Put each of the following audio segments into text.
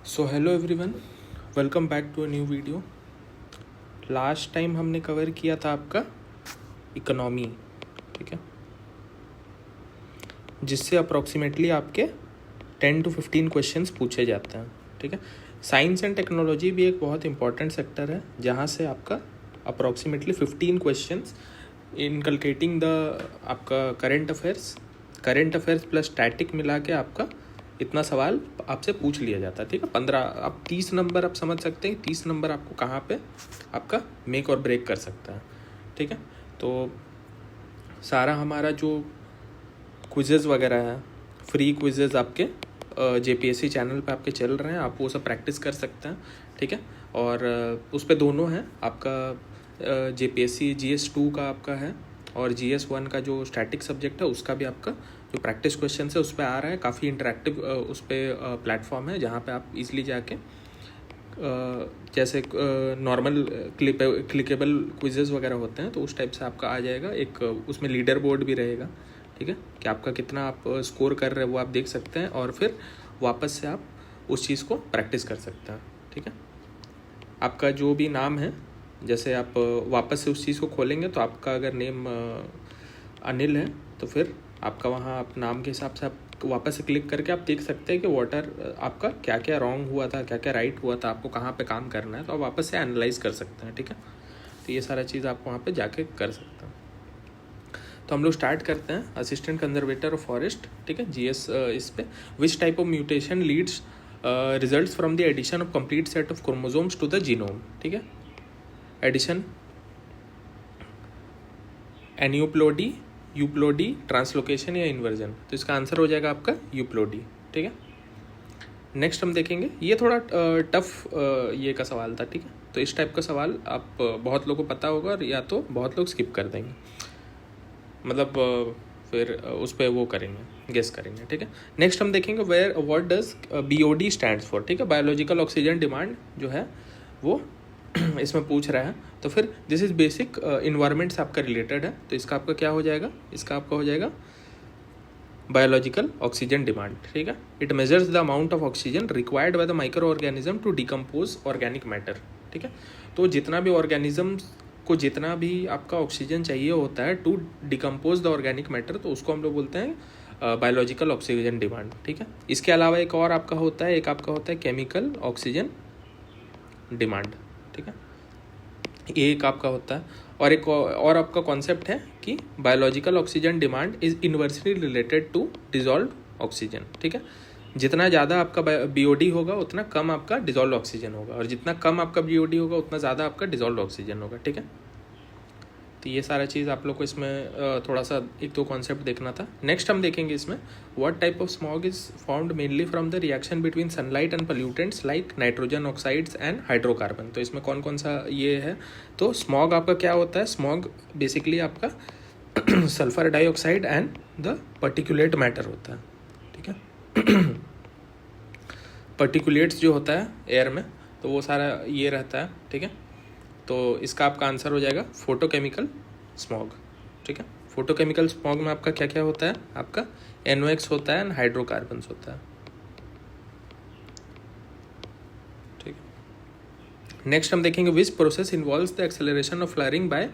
So hello everyone, welcome back to a new video. Last time हमने cover किया था आपका इकोनॉमी, ठीक है, जिससे अप्रॉक्सीमेटली आपके 10 to 15 क्वेश्चंस पूछे जाते हैं, ठीक है। साइंस एंड टेक्नोलॉजी भी एक बहुत इंपॉर्टेंट सेक्टर है जहाँ से आपका अप्रॉक्सीमेटली 15 क्वेश्चंस इनकलकेटिंग द आपका करंट अफेयर्स प्लस स्टैटिक मिला के आपका इतना सवाल आपसे पूछ लिया जाता है, ठीक है। 15 आप 30 नंबर आप समझ सकते हैं, 30 नंबर आपको कहाँ पे आपका मेक और ब्रेक कर सकता है, ठीक है। तो सारा हमारा जो क्विज़ेज़ वगैरह है, फ्री क्विज़ेज़ आपके JPSC चैनल पे आपके चल रहे हैं, आप वो सब प्रैक्टिस कर सकते हैं, ठीक है। और उस पे दोनों हैं, आपका JPSC GS2 का आपका है और GS1 का जो स्टैटिक सब्जेक्ट है उसका भी आपका जो प्रैक्टिस क्वेश्चन है उस पर आ रहा है। काफ़ी इंटरेक्टिव उस पर प्लेटफॉर्म है जहाँ पे आप इजीली जाके जैसे नॉर्मल क्लिकेबल क्विजेज़ वगैरह होते हैं तो उस टाइप से आपका आ जाएगा। एक उसमें लीडर बोर्ड भी रहेगा, ठीक है, कि आपका कितना आप स्कोर कर रहे हैं वो आप देख सकते हैं और फिर वापस से आप उस चीज़ को प्रैक्टिस कर सकते हैं, ठीक है। आपका जो भी नाम है, जैसे आप वापस से उस चीज़ को खोलेंगे तो आपका अगर नेम अनिल है तो फिर आपका वहाँ आप नाम के हिसाब से आप वापस से क्लिक करके आप देख सकते हैं कि वाटर आपका क्या क्या रॉन्ग हुआ था, क्या क्या राइट हुआ था, आपको कहाँ पे काम करना है, तो आप वापस से एनालाइज कर सकते हैं, ठीक है। तो ये सारा चीज़ आप वहाँ पे जाके कर सकते हैं। तो हम लोग स्टार्ट करते हैं असिस्टेंट कंजर्वेटर ऑफ फॉरेस्ट, ठीक है, GS इस पे। Which type of mutation leads results from the addition of complete set of chromosomes to the genome, ठीक है। एडिशन, एन्यूप्लोडी, यूप्लोडी, ट्रांसलोकेशन या इन्वर्जन। तो इसका आंसर हो जाएगा आपका यूप्लोडी, ठीक है। नेक्स्ट हम देखेंगे, ये थोड़ा टफ ये का सवाल था, ठीक है। तो इस टाइप का सवाल आप बहुत लोगों को पता होगा और या तो बहुत लोग स्किप कर देंगे, मतलब फिर उस पर वो करेंगे, गेस करेंगे, ठीक है। नेक्स्ट हम देखेंगे where what does BOD stands for, ठीक है, बायोलॉजिकल ऑक्सीजन डिमांड जो है वो इसमें पूछ रहा है। तो फिर दिस इज बेसिक इन्वायरमेंट से आपका रिलेटेड है, तो इसका आपका क्या हो जाएगा, इसका आपका हो जाएगा बायोलॉजिकल ऑक्सीजन डिमांड, ठीक है। It measures the amount of oxygen required by the microorganism to decompose organic matter, ठीक है। तो जितना भी ऑर्गेनिज्म को जितना भी आपका ऑक्सीजन चाहिए होता है to decompose the organic matter, तो उसको हम लोग बोलते हैं बायोलॉजिकल ऑक्सीजन डिमांड, ठीक है। इसके अलावा एक और आपका होता है, एक आपका होता है केमिकल ऑक्सीजन डिमांड, ठीक है, ये एक आपका होता है। और एक और आपका कॉन्सेप्ट है कि biological oxygen demand is inversely related to dissolve oxygen, ठीक है। जितना ज़्यादा आपका BOD होगा उतना कम आपका डिजॉल्व ऑक्सीजन होगा, और जितना कम आपका BOD होगा उतना ज़्यादा आपका डिजॉल्व ऑक्सीजन होगा, ठीक है। तो ये सारा चीज़ आप लोग को इसमें थोड़ा सा एक दो कॉन्सेप्ट देखना था। नेक्स्ट हम देखेंगे इसमें what type of smog is formed mainly from the reaction between sunlight and pollutants like nitrogen oxides and hydrocarbon. तो इसमें कौन कौन सा ये है, तो स्मॉग आपका क्या होता है, स्मॉग बेसिकली आपका sulphur dioxide and the particulate matter होता है, ठीक है। पर्टिकुलेट्स जो होता है एयर में, तो वो सारा ये रहता है, ठीक है। तो इसका आपका आंसर हो जाएगा फोटोकेमिकल स्मॉग, ठीक है। फोटोकेमिकल स्मॉग में आपका क्या क्या होता है, आपका NOx होता है एंड हाइड्रोकार्बन्स होता है, ठीक है। नेक्स्ट हम देखेंगे which process involves the acceleration of flowering by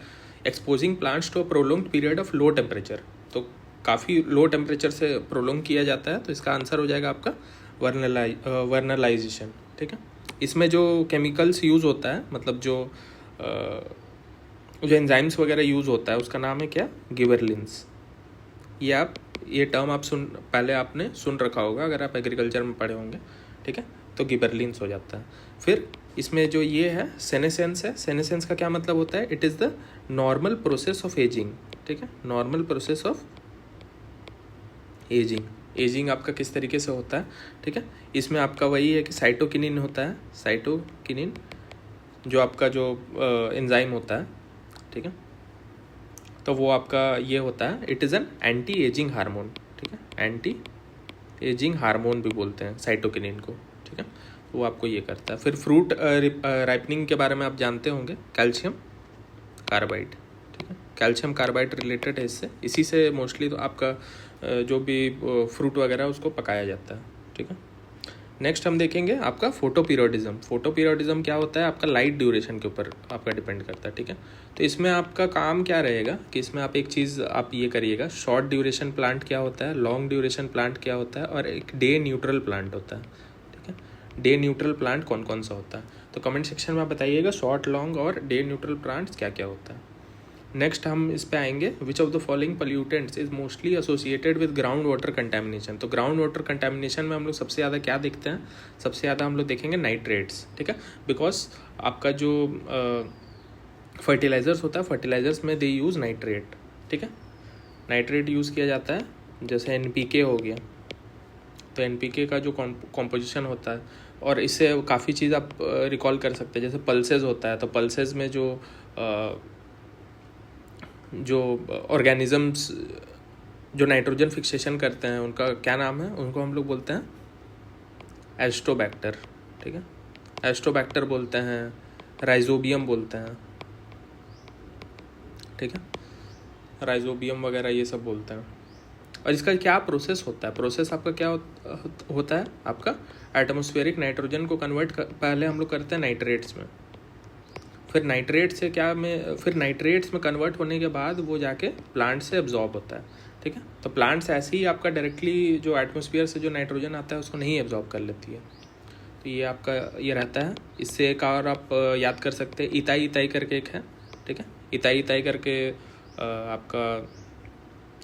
exposing plants to a prolonged period of low temperature. तो काफ़ी लो टेम्परेचर से प्रोलॉन्ग किया जाता है, तो इसका आंसर हो जाएगा आपका वर्नलाइजेशन, ठीक है। इसमें जो केमिकल्स यूज़ होता है, मतलब जो एंजाइम्स वगैरह यूज़ होता है उसका नाम है क्या, गिबरलिंस। ये टर्म आप पहले आपने सुन रखा होगा अगर आप एग्रीकल्चर में पढ़े होंगे, ठीक है। तो गिबरलिंस हो जाता है। फिर इसमें जो ये है सेनेसेंस है, सेनेसेंस का क्या मतलब होता है, it is the normal process of ageing, ठीक है, नॉर्मल प्रोसेस ऑफ एजिंग आपका किस तरीके से होता है, ठीक है। इसमें आपका वही है कि साइटोकिनिन होता है, साइटोकिनिन जो आपका जो एंजाइम होता है, ठीक है। तो वो आपका ये होता है, it is an anti ageing hormone, ठीक है, एंटी एजिंग हार्मोन भी बोलते हैं साइटोकिनिन को, ठीक है। वो आपको ये करता है। फिर फ्रूट राइपनिंग के बारे में आप जानते होंगे, कैल्शियम कार्बाइड, ठीक है, कैल्शियम कार्बाइड रिलेटेड है इससे, इसी से मोस्टली तो आपका जो भी फ्रूट वगैरह उसको पकाया जाता है, ठीक है। नेक्स्ट हम देखेंगे आपका फोटो पीरियोडिज्म। फोटो पीरियोडिज्म क्या होता है, आपका लाइट ड्यूरेशन के ऊपर आपका डिपेंड करता है, ठीक है। तो इसमें आपका काम क्या रहेगा कि इसमें आप एक चीज़ आप ये करिएगा, शॉर्ट ड्यूरेशन प्लांट क्या होता है, लॉन्ग ड्यूरेशन प्लांट क्या होता है, और एक डे न्यूट्रल प्लांट होता है, ठीक है। डे न्यूट्रल प्लांट कौन कौन सा होता है, तो कमेंट सेक्शन में आप बताइएगा शॉर्ट, लॉन्ग और डे न्यूट्रल प्लांट्स क्या क्या होता है। नेक्स्ट हम इस पे आएंगे, विच of the following pollutants is mostly associated with ground water contamination. तो ग्राउंड वाटर कंटेमिनेशन में हम लोग सबसे ज़्यादा क्या देखते हैं, सबसे ज़्यादा हम लोग देखेंगे नाइट्रेट्स, ठीक है। बिकॉज आपका जो फर्टिलाइजर्स होता है, फर्टिलाइजर्स में दे यूज़ नाइट्रेट, ठीक है। नाइट्रेट यूज़ किया जाता है, जैसे NPK हो गया, तो NPK का जो कॉम्पोजिशन होता है, और इससे काफ़ी चीज़ आप रिकॉल कर सकते हैं, जैसे पल्सेस होता है, तो पल्सेस में जो ऑर्गेनिजम्स जो नाइट्रोजन फिक्सेशन करते हैं उनका क्या नाम है, उनको हम लोग बोलते हैं एस्टोबैक्टर, ठीक है। एस्टोबैक्टर बोलते हैं, राइजोबियम बोलते हैं, ठीक है, राइजोबियम वगैरह ये सब बोलते हैं। और इसका क्या प्रोसेस होता है, प्रोसेस आपका क्या होता है, आपका एटमॉस्फेरिक नाइट्रोजन को पहले हम लोग करते हैं नाइट्रेट्स में, फिर नाइट्रेट्स में कन्वर्ट होने के बाद वो जाके प्लांट से एब्जॉर्ब होता है, ठीक है। तो प्लांट से ऐसे ही आपका डायरेक्टली जो एटमॉस्फेयर से जो नाइट्रोजन आता है उसको नहीं एब्जॉर्ब कर लेती है, तो ये आपका ये रहता है। इससे एक और आप याद कर सकते हैं, इताई करके एक है, ठीक है। इताई करके आपका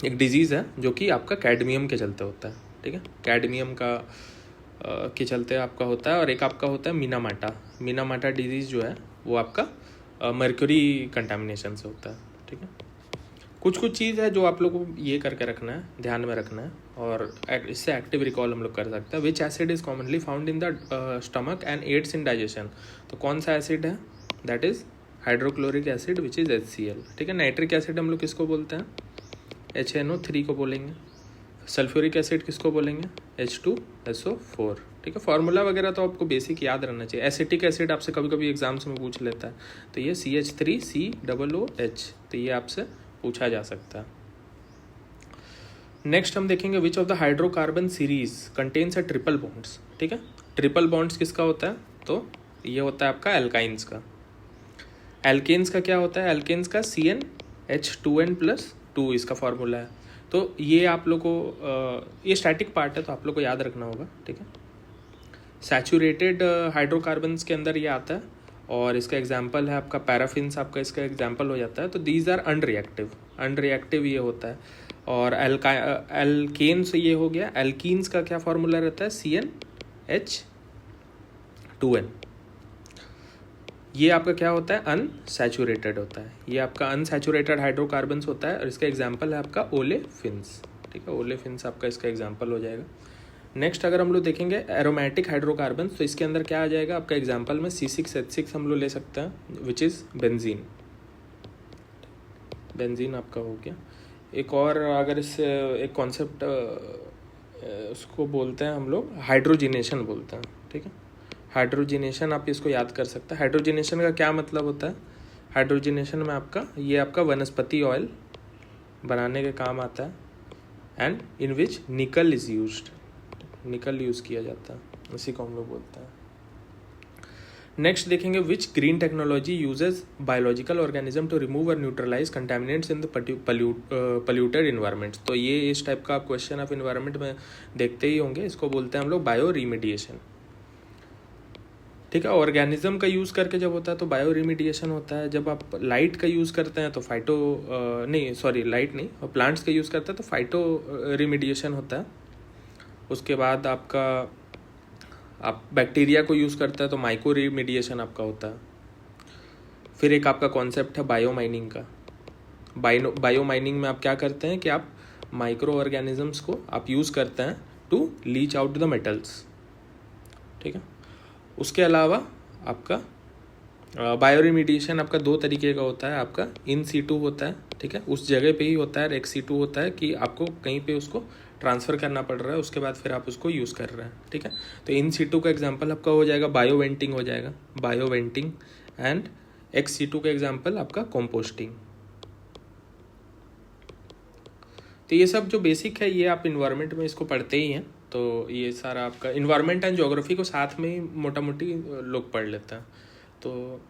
एक डिजीज़ है जो कि आपका कैडमियम के चलते होता है, ठीक है। कैडमियम का के चलते आपका होता है। और एक आपका होता है मीनामाटा डिजीज़ जो है वो आपका मर्क्यूरी कंटामिनेशन से होता है, ठीक है। कुछ चीज़ है जो आप लोगों को ये करके रखना है, ध्यान में रखना है, और इससे एक्टिव रिकॉल हम लोग कर सकते हैं। Which acid is commonly found in the stomach and aids in digestion. तो कौन सा एसिड है, that is hydrochloric acid which is HCl, ठीक है। नाइट्रिक एसिड हम लोग किसको बोलते हैं, HNO3 को बोलेंगे। सल्फ्यूरिक एसिड किसको बोलेंगे, H2SO4, ठीक है। फार्मूला वगैरह तो आपको बेसिक याद रहना चाहिए। एसिटिक एसिड आपसे कभी कभी एग्जाम्स में पूछ लेता है, तो ये CH3COOH, तो ये आपसे पूछा जा सकता है। नेक्स्ट हम देखेंगे which of the hydrocarbon series contains a triple bonds, ठीक है। ट्रिपल बॉन्ड्स किसका होता है, तो ये होता है आपका एल्काइंस का। एल्केन्स का क्या होता है, एल्केन्स का CnH2n+2 इसका फार्मूला है। तो ये आप लोग को ये स्टैटिक पार्ट है तो आप लोग को याद रखना होगा, ठीक है। सैचुरेटेड हाइड्रोकार्बन्स के अंदर ये आता है, और इसका एग्जांपल है आपका पैराफिन्स, आपका इसका एग्जांपल हो जाता है। तो दीज आर अनरिएक्टिव ये होता है। और एल्केन्स ये हो गया। एल्कीन्स का क्या फार्मूला रहता है, CnH2n। ये आपका क्या होता है, अनसैचुरेटेड होता है। ये आपका अनसैचुरेटेड हाइड्रोकार्बन्स होता है, और इसका एग्जांपल है आपका ओलेफिन्स, ठीक है। ओलेफिन्स आपका इसका एग्जांपल हो जाएगा। नेक्स्ट अगर हम लोग देखेंगे एरोमेटिक हाइड्रोकार्बन्स, तो इसके अंदर क्या आ जाएगा आपका एग्जांपल में C6H6 हम लोग ले सकते हैं, विच इज़ बेंजीन आपका हो गया। एक और अगर इस एक कॉन्सेप्ट उसको बोलते हैं हम लोग हाइड्रोजिनेशन बोलते हैं, ठीक है। हाइड्रोजिनेशन आप इसको याद कर सकते हैं। हाइड्रोजिनेशन का क्या मतलब होता है, हाइड्रोजिनेशन में आपका ये आपका वनस्पति ऑयल बनाने के काम आता है, एंड इन विच निकल इज़ यूज्ड, निकल यूज़ किया जाता है, इसी को हम लोग बोलते हैं। नेक्स्ट देखेंगे which green technology uses biological organism to remove और neutralize contaminants in the polluted environments. तो ये इस टाइप का आप क्वेश्चन ऑफ इन्वायरमेंट में देखते ही होंगे, इसको बोलते हैं हम लोग बायो रिमीडिएशन, ठीक है। ऑर्गेनिज्म का यूज़ करके जब होता है तो बायो रिमीडिएशन होता है। जब आप लाइट का यूज़ करते हैं तो लाइट नहीं, और प्लांट्स का यूज़ करते हैं तो फाइटो रिमीडिएशन होता है। उसके बाद आप बैक्टीरिया को यूज़ करता है तो माइक्रो रिमीडिएशन आपका होता है। फिर एक आपका कॉन्सेप्ट है बायो माइनिंग का। बायो माइनिंग में आप क्या करते हैं कि आप माइक्रो ऑर्गेनिजम्स को आप यूज़ करते हैं to leach out the metals, ठीक है। उसके अलावा आपका बायो रिमीडिएशन आपका दो तरीके का होता है। आपका इन सीटू होता है, ठीक है, उस जगह पे ही होता है। एक्स सीटू होता है कि आपको कहीं पे उसको ट्रांसफ़र करना पड़ रहा है, उसके बाद फिर आप उसको यूज़ कर रहे हैं, ठीक है। तो इन सीटू का एग्जांपल आपका हो जाएगा बायो वेंटिंग हो जाएगा, bioventing. And ex situ का एग्जांपल आपका कंपोस्टिंग। तो ये सब जो बेसिक है ये आप इन्वायरमेंट में इसको पढ़ते ही हैं, तो ये सारा आपका इन्वायरमेंट एंड ज्योग्राफी को साथ में ही मोटा मोटी लोग पढ़ लेते हैं, तो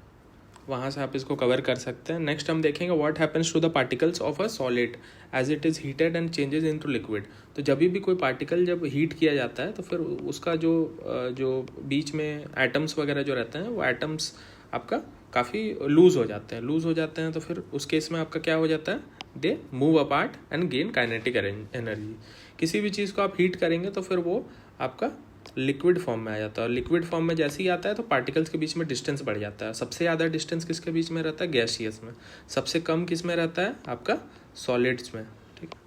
वहाँ से आप इसको कवर कर सकते हैं। नेक्स्ट हम देखेंगे what happens to the particles of a solid as it is heated and changes into liquid. तो जब भी कोई पार्टिकल जब हीट किया जाता है तो फिर उसका जो बीच में एटम्स वगैरह जो रहते हैं वो एटम्स आपका काफ़ी लूज़ हो जाते हैं तो फिर उस केस में आपका क्या हो जाता है, they move apart and gain kinetic energy. किसी भी चीज़ को आप हीट करेंगे तो फिर वो आपका लिक्विड फॉर्म में आ जाता है, और लिक्विड फॉर्म में जैसे ही आता है तो पार्टिकल्स के बीच में डिस्टेंस बढ़ जाता है। सबसे ज़्यादा डिस्टेंस किसके बीच में रहता है, गैसियस में। सबसे कम किस में रहता है, आपका सॉलिड्स में। ठीक है,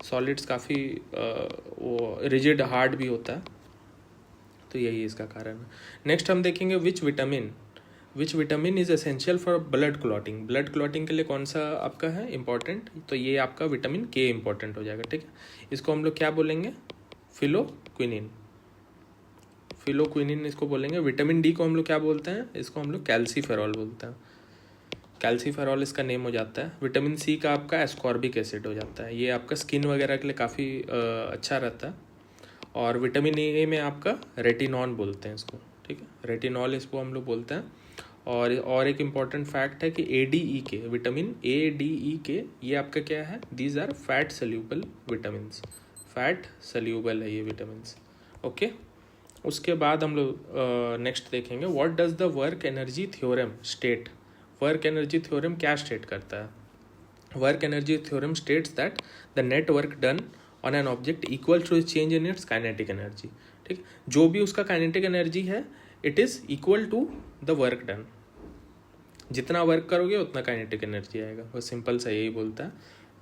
सॉलिड्स काफ़ी वो रिजिड हार्ड भी होता है, तो यही इसका कारण है। नेक्स्ट हम देखेंगे which vitamin is essential for blood clotting. Blood clotting के लिए कौन सा आपका है इंपॉर्टेंट, तो ये आपका विटामिन के इंपॉर्टेंट हो जाएगा। ठीक है, इसको हम लोग क्या बोलेंगे, फिलोक्विनिन इसको बोलेंगे। विटामिन डी को हम लोग क्या बोलते हैं, इसको हम लोग कैल्सीफेरॉल बोलते हैं। कैल्सीफेरॉल इसका नेम हो जाता है। विटामिन सी का आपका एस्कॉर्बिक एसिड हो जाता है, ये आपका स्किन वगैरह के लिए काफ़ी अच्छा रहता है। और विटामिन ए में आपका रेटिनॉल बोलते हैं इसको। ठीक है, रेटिनॉल इसको हम लोग बोलते हैं। और एक इम्पॉर्टेंट फैक्ट है कि ADE के, विटामिन ADE के, ये आपका क्या है, these are fat soluble vitamins. Fat soluble है ये विटामिन्स। ओके, उसके बाद हम लोग नेक्स्ट देखेंगे what does the work energy theorem state. Work energy theorem क्या स्टेट करता है, work energy theorem states that the net work done on an object equal to change in its kinetic energy. ठीक, जो भी उसका kinetic energy है it is equal to the work done. जितना work करोगे उतना काइनेटिक एनर्जी आएगा, वो सिंपल सा यही बोलता है।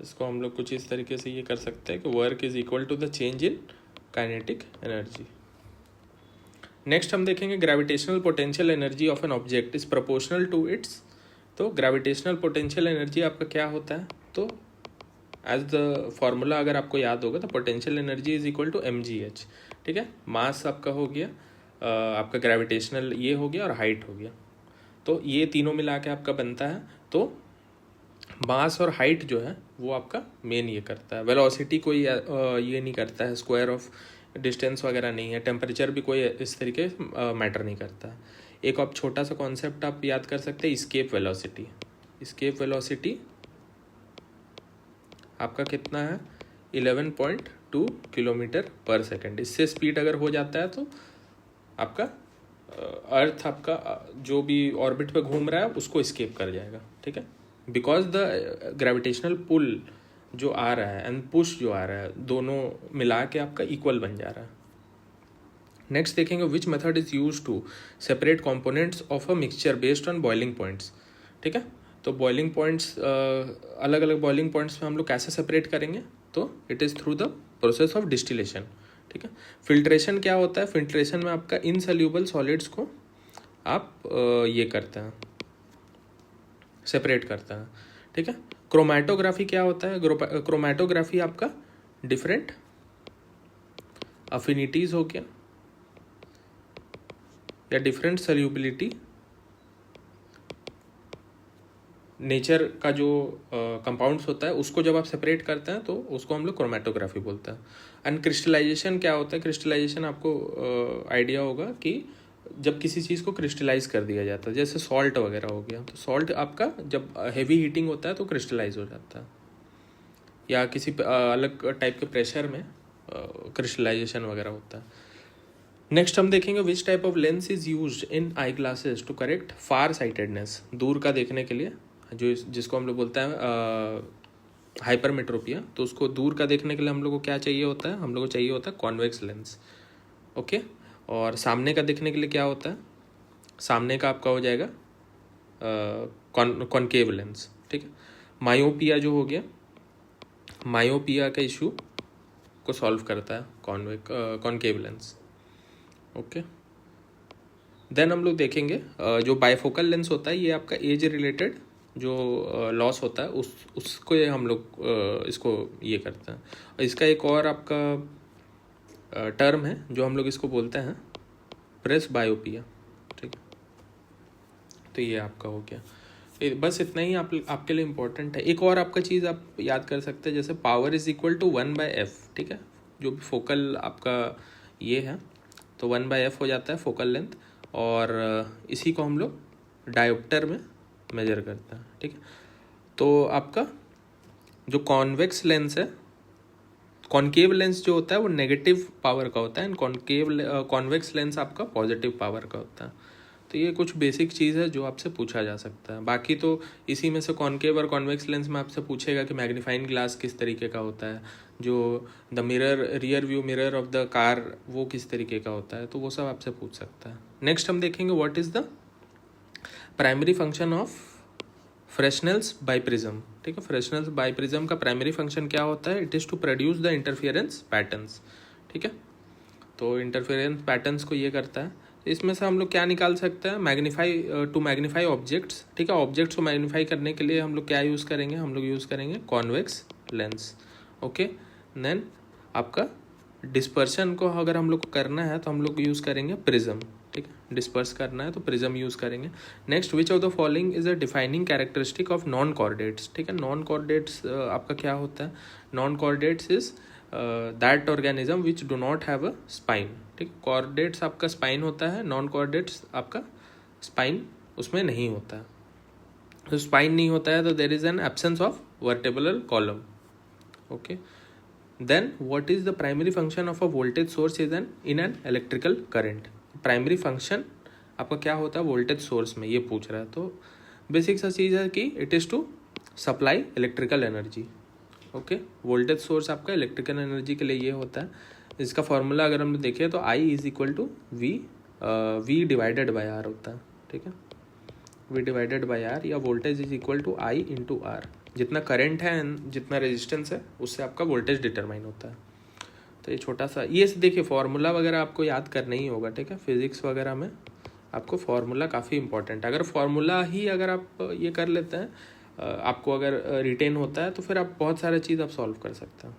इसको हम लोग कुछ इस तरीके से ये कर सकते हैं कि work is equal to the change in kinetic energy. Next हम देखेंगे gravitational potential energy of an object is proportional to its. तो ग्रेविटेशनल पोटेंशियल एनर्जी आपका क्या होता है, तो एज द फॉर्मूला अगर आपको याद होगा तो potential energy is equal to mgh। ठीक है, मास आपका हो गया, आपका ग्रेविटेशनल ये हो गया और हाइट हो गया, तो ये तीनों मिला के आपका बनता है। तो मास और हाइट जो है वो आपका मेन ये करता है। वेलोसिटी कोई ये नहीं करता है, स्क्वायर ऑफ डिस्टेंस वगैरह नहीं है, टेम्परेचर भी कोई इस तरीके मैटर नहीं करता। एक आप छोटा सा कॉन्सेप्ट आप याद कर सकते हैं, स्केप वेलोसिटी। स्केप वेलोसिटी आपका कितना है, 11.2 किलोमीटर पर सेकेंड। इससे स्पीड अगर हो जाता है तो आपका अर्थ आपका जो भी ऑर्बिट पे घूम रहा है उसको स्केप कर जाएगा। ठीक है, बिकॉज द ग्रेविटेशनल पुल जो आ रहा है एंड पुश जो आ रहा है, दोनों मिला के आपका इक्वल बन जा रहा है। नेक्स्ट देखेंगे which method is use to separate components of a mixture based on boiling points. ठीक है, तो बॉइलिंग पॉइंट्स, अलग अलग बॉइलिंग पॉइंट्स में हम लोग कैसे सेपरेट करेंगे, तो it is through the process of distillation. ठीक है, फिल्ट्रेशन क्या होता है, फिल्ट्रेशन में आपका इनसोल्यूबल सॉलिड्स को आप ये करते हैं, सेपरेट करते हैं। ठीक है, क्रोमैटोग्राफी क्या होता है, क्रोमैटोग्राफी आपका डिफरेंट अफिनिटीज़ हो गया या डिफरेंट सल्यूबिलिटी, नेचर का जो कंपाउंड्स होता है उसको जब आप सेपरेट करते हैं तो उसको हम लोग क्रोमैटोग्राफी बोलते हैं। एंड क्रिस्टलाइजेशन क्या होता है, क्रिस्टलाइजेशन आपको आइडिया होगा कि जब किसी चीज़ को क्रिस्टलाइज कर दिया जाता है, जैसे सॉल्ट वगैरह हो गया, तो सॉल्ट आपका जब हेवी हीटिंग होता है तो क्रिस्टलाइज हो जाता है, या किसी अलग टाइप के प्रेशर में क्रिस्टलाइजेशन वगैरह होता है। नेक्स्ट हम देखेंगे which type of lens is used in eye glasses to correct farsightedness. दूर का देखने के लिए, जो जिसको हम लोग बोलते हैं हाइपरमेट्रोपिया, तो उसको दूर का देखने के लिए हम लोग को क्या चाहिए होता है, हम लोग को चाहिए होता है कॉन्वेक्स लेंस। ओके, और सामने का देखने के लिए क्या होता है, सामने का आपका हो जाएगा कॉनकेव लेंस। ठीक है, मायोपिया जो हो गया, मायोपिया का इशू को सॉल्व करता है कॉनकेव लेंस। ओके, देन हम लोग देखेंगे जो बाइफोकल लेंस होता है, ये आपका एज रिलेटेड जो लॉस होता है उसको ये हम लोग इसको ये करते हैं। इसका एक और आपका टर्म है जो हम लोग इसको बोलते हैं प्रेस बायोपिया। ठीक, तो ये आपका हो गया। बस इतना ही आपके लिए इम्पोर्टेंट है। एक और आपका चीज़ आप याद कर सकते हैं, जैसे power is equal to 1/f। ठीक है, जो भी फोकल आपका ये है तो 1/f हो जाता है फोकल लेंथ, और इसी को हम लोग डायोप्टर में मेजर करते हैं, ठीक है। तो आपका जो कॉन्वेक्स लेंस है, कॉनकेव लेंस जो होता है वो नेगेटिव पावर का होता है, एंड कॉन्वेक्स लेंस आपका पॉजिटिव पावर का होता है। तो ये कुछ बेसिक चीज़ है जो आपसे पूछा जा सकता है। बाकी तो इसी में से कॉनकेव और कॉन्वेक्स लेंस में आपसे पूछेगा कि मैग्नीफाइंग ग्लास किस तरीके का होता है, जो the mirror, rear view mirror of the car, वो किस तरीके का होता है, तो वो सब आपसे पूछ सकता है। नेक्स्ट हम देखेंगे what is the primary function of Fresnel's biprism, ठीक है। फ्रेशनेल्स बाइप्रिज्म का प्राइमरी फंक्शन क्या होता है? It is to produce the interference patterns, ठीक है। तो इंटरफेरेंस पैटर्न्स को ये करता है। तो इसमें से हम लोग क्या निकाल सकते हैं? मैग्नीफाई ऑब्जेक्ट्स, ठीक है। ऑब्जेक्ट्स को मैग्नीफाई करने के लिए हम लोग क्या यूज़ करेंगे? हम लोग यूज़ करेंगे कॉन्वेक्स लेंस, ओके। देन आपका डिस्पर्शन को अगर हम लोग को करना है तो हम लोग यूज़ करेंगे प्रिज्म, ठीक है। डिस्पर्स करना है तो प्रिज्म यूज़ करेंगे। Next, which of the following is a defining characteristic of non chordates, ठीक है। नॉन कॉर्डेट्स आपका क्या होता है? Non chordates is that organism which do not have a spine, ठीक। कॉर्डेट्स आपका स्पाइन होता है, नॉन कॉर्डेट्स आपका स्पाइन उसमें नहीं होता है। तो स्पाइन नहीं होता है तो there is an absence of vertebral column, okay. Then what is the primary function of a voltage source is an in an electrical current. Primary function आपका क्या होता है वोल्टेज सोर्स में, ये पूछ रहा है। तो बेसिक सा चीज़ है कि it is to supply electrical energy, okay. Voltage source आपका इलेक्ट्रिकल एनर्जी के लिए ये होता है। इसका फॉर्मूला अगर हम देखें तो I is equal to V divided by R होता है, ठीक है। V डिवाइडेड बाई R, या voltage is equal to I into R। जितना करंट है, जितना रेजिस्टेंस है, उससे आपका वोल्टेज डिटरमाइन होता है। तो ये छोटा सा ये देखिए फॉर्मूला वगैरह आपको याद करना ही होगा, ठीक है। फिजिक्स वगैरह में आपको फार्मूला काफ़ी इंपॉर्टेंट है। अगर फार्मूला ही अगर आप ये कर लेते हैं, आपको अगर रिटेन होता है तो फिर आप बहुत सारे चीज़ आप सॉल्व कर सकते हैं।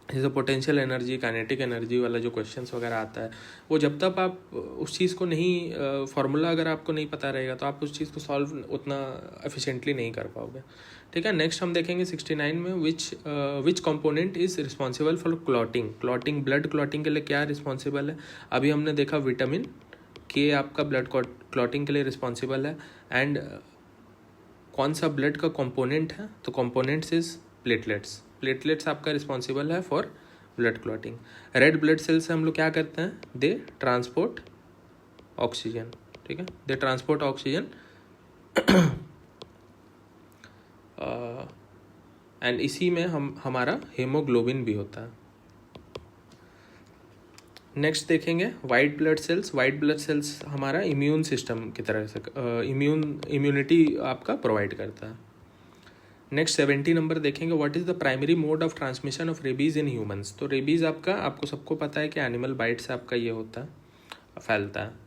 जैसे पोटेंशियल एनर्जी, काइनेटिक एनर्जी वाला जो क्वेश्चंस वगैरह आता है, वो जब तक आप उस चीज़ को नहीं, फार्मूला अगर आपको नहीं पता रहेगा तो आप उस चीज़ को सॉल्व उतना एफिशिएंटली नहीं कर पाओगे, ठीक है। नेक्स्ट हम देखेंगे 69 में विच component is responsible for clotting. Blood clotting के लिए क्या रिस्पॉन्सिबल है? अभी हमने देखा विटामिन के आपका ब्लड क्लॉटिंग के लिए रिस्पॉन्सिबल है। एंड कौन सा ब्लड का कंपोनेंट है? तो कंपोनेंट्स इज प्लेटलेट्स आपका रिस्पॉन्सिबल है for blood clotting. Red blood cell से हम लोग क्या करते हैं? दे ट्रांसपोर्ट ऑक्सीजन, ठीक है। दे ट्रांसपोर्ट ऑक्सीजन एंड इसी में हमारा हेमोग्लोबिन भी होता है। नेक्स्ट देखेंगे वाइट ब्लड सेल्स हमारा इम्यून सिस्टम की तरह से इम्यूनिटी आपका प्रोवाइड करता है। नेक्स्ट 70 नंबर देखेंगे what is the primary mode of transmission of rabies in humans. तो रेबीज़ आपको सबको पता है कि एनिमल बाइट से आपका ये होता है, फैलता है।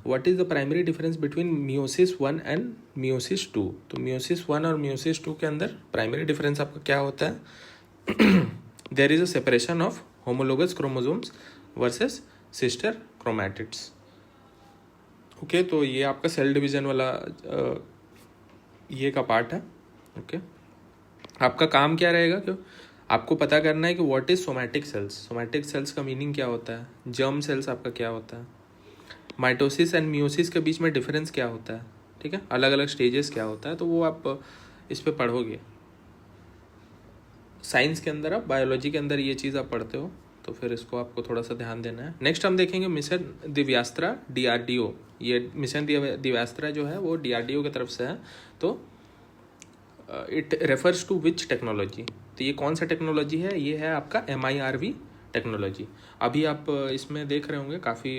What is the primary difference between meiosis 1 and meiosis 2। तो मियोसिस 1 और मियोसिस 2 के अंदर प्राइमरी डिफरेंस आपका क्या होता है? There is a separation of homologous chromosomes versus sister chromatids, okay. तो ये आपका सेल डिवीजन वाला ये का पार्ट है, ओके। आपका काम क्या रहेगा? क्यों आपको पता करना है कि व्हाट इज सोमैटिक सेल्स का मीनिंग क्या होता है, जर्म सेल्स आपका क्या होता है, माइटोसिस एंड मियोसिस के बीच में डिफरेंस क्या होता है, ठीक है। अलग अलग स्टेजेस क्या होता है, तो वो आप इस पे पढ़ोगे। साइंस के अंदर, आप बायोलॉजी के अंदर ये चीज़ आप पढ़ते हो, तो फिर इसको आपको थोड़ा सा ध्यान देना है। नेक्स्ट हम देखेंगे मिशन दिव्यास्त्रा DRDO। ये मिशन दिव्यास्त्रा जो है वो DRDO की तरफ से है। तो it refers to which technology? तो ये कौन सा टेक्नोलॉजी है? ये है आपका MIRV टेक्नोलॉजी। अभी आप इसमें देख रहे होंगे काफ़ी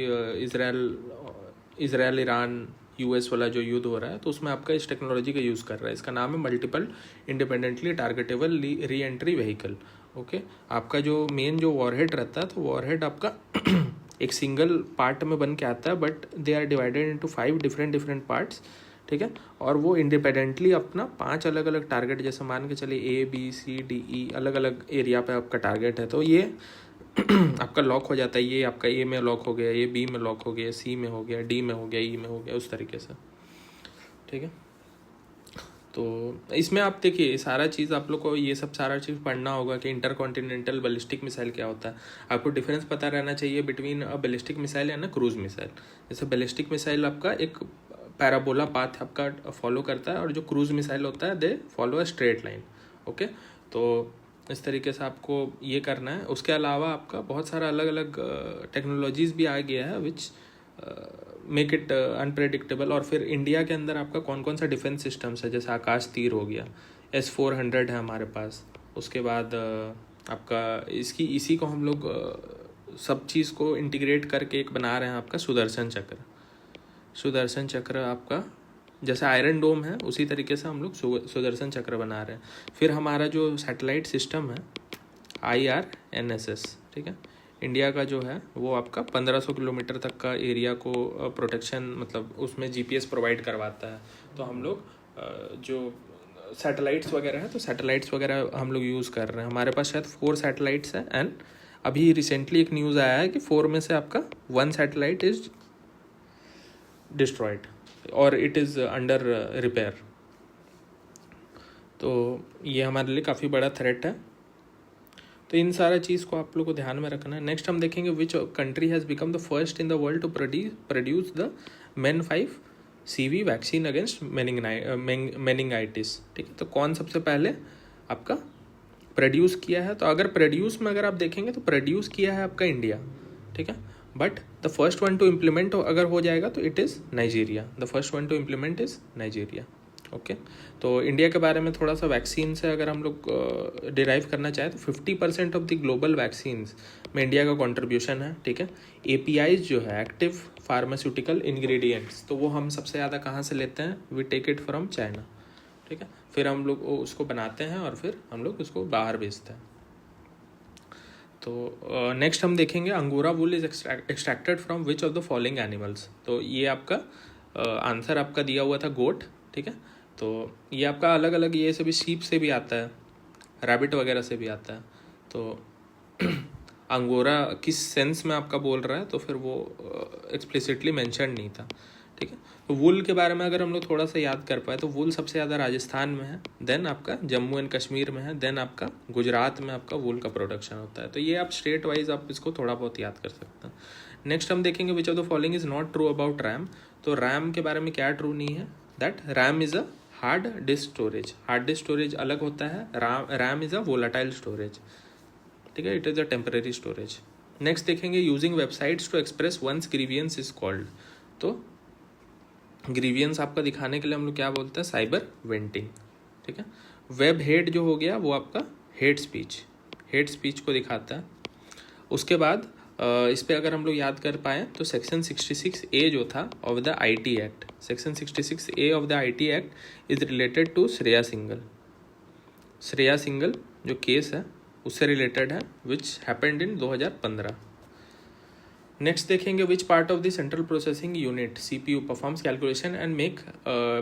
इज़राइल ईरान US वाला जो युद्ध हो रहा है, तो उसमें आपका इस टेक्नोलॉजी का यूज़ कर रहा है। इसका नाम है multiple independently targetable re entry vehicle, okay. आपका जो मेन जो वॉरहेड रहता है, तो वॉरहेड आपका एक सिंगल पार्ट में बन के आता है, but they are divided into 5 different parts, ठीक है। और वो इंडिपेंडेंटली अपना 5 अलग अलग टारगेट, जैसे मान के चलिए ABCDE अलग अलग एरिया पे आपका टारगेट है, तो ये आपका लॉक हो जाता है। ये आपका A में लॉक हो गया, ये B में लॉक हो गया, C में हो गया, D में हो गया, E में हो गया, उस तरीके से, ठीक है। तो इसमें आप देखिए सारा चीज़ आप लोग को ये सब सारा चीज़ पढ़ना होगा कि इंटर कॉन्टिनेंटल बैलिस्टिक मिसाइल क्या होता है। आपको डिफरेंस पता रहना चाहिए between a ballistic missile and a cruise missile. जैसे बैलिस्टिक मिसाइल आपका एक पैराबोला पाथ आपका फॉलो करता है और जो क्रूज मिसाइल होता है they follow a straight line. Okay, तो इस तरीके से आपको ये करना है। उसके अलावा आपका बहुत सारा अलग अलग टेक्नोलॉजीज़ भी आ गया है विच मेक इट अनप्रेडिक्टेबल। और फिर इंडिया के अंदर आपका कौन कौन सा डिफेंस सिस्टम्स है, जैसे आकाश तीर हो गया, S-400 है हमारे पास। उसके बाद आपका इसी को हम लोग सब चीज़ को इंटीग्रेट करके एक बना रहे हैं आपका सुदर्शन चक्र। सुदर्शन चक्र आपका जैसे आयरन डोम है उसी तरीके से हम लोग सुदर्शन चक्र बना रहे हैं। फिर हमारा जो सैटेलाइट सिस्टम है IRNSS, ठीक है, इंडिया का जो है वो आपका 1500 किलोमीटर तक का एरिया को प्रोटेक्शन, मतलब उसमें GPS प्रोवाइड करवाता है। तो हम लोग जो सैटेलाइट्स वगैरह है तो सैटेलाइट्स वगैरह हम लोग यूज़ कर रहे हैं। हमारे पास शायद 4 सैटेलाइट्स हैं एंड अभी रिसेंटली एक न्यूज़ आया है कि 4 में से आपका 1 सैटेलाइट इज डिस्ट्रॉयड और इट इज़ अंडर रिपेयर। तो ये हमारे लिए काफ़ी बड़ा थ्रेट है। तो इन सारा चीज़ को आप लोग को ध्यान में रखना है। नेक्स्ट हम देखेंगे which country has become the first in the world to produce the MEN5 CV vaccine against meningitis. ठीक है, तो कौन सबसे पहले आपका प्रोड्यूस किया है? तो अगर प्रोड्यूस में अगर आप देखेंगे तो प्रोड्यूस किया है आपका इंडिया, ठीक है, but the first one two implement अगर हो जाएगा तो it is Nigeria. The first one two implement is Nigeria. Okay, तो इंडिया के बारे में थोड़ा सा वैक्सीन से अगर हम लोग डिराइव करना चाहें तो 50% ऑफ द ग्लोबल वैक्सीन्स में इंडिया का कंट्रीब्यूशन है। ठीक है, APIs जो है एक्टिव फार्मास्यूटिकल इंग्रेडिएंट्स, तो वो हम सबसे ज़्यादा कहाँ से लेते हैं? We take it from China. ठीक है, फिर हम लोग उसको बनाते हैं और फिर हम लोग उसको बाहर भेजते हैं। तो नेक्स्ट हम देखेंगे angora wool is extracted from which of the following animals. तो ये आपका आंसर आपका दिया हुआ था गोट। ठीक है, तो ये आपका अलग अलग ये से भी शीप से भी आता है, रैबिट वगैरह से भी आता है। तो अंगोरा किस सेंस में आपका बोल रहा है तो फिर वो एक्सप्लिसिटली मेंशन नहीं था। ठीक है, तो वुल के बारे में अगर हम लोग थोड़ा सा याद कर पाए तो वुल सबसे ज़्यादा राजस्थान में है, देन आपका जम्मू एंड कश्मीर में है, देन आपका गुजरात में आपका वुल का प्रोडक्शन होता है। तो ये आप स्टेट वाइज आप इसको थोड़ा बहुत याद कर सकते हैं। नेक्स्ट हम देखेंगे which of the following is not true about RAM. तो रैम के बारे में क्या ट्रू नहीं है? That RAM is a hard disk storage. Hard disk storage अलग होता है, RAM is a volatile storage. ठीक है, it is a temporary storage. Next देखेंगे using websites to express one's grievances is called. तो ग्रीवियंस आपका दिखाने के लिए हम लोग क्या बोलते हैं? साइबर वेंटिंग। ठीक है, वेब हेड जो हो गया वो आपका हेड स्पीच को दिखाता है। उसके बाद इस पे अगर हम लोग याद कर पाएँ तो सेक्शन 66A जो था of the IT act, section 66A of the IT act is related to Shreya Singhal जो केस है उससे रिलेटेड है विच हैपेंड इन 2015। नेक्स्ट देखेंगे which part of the central processing unit CPU performs calculation and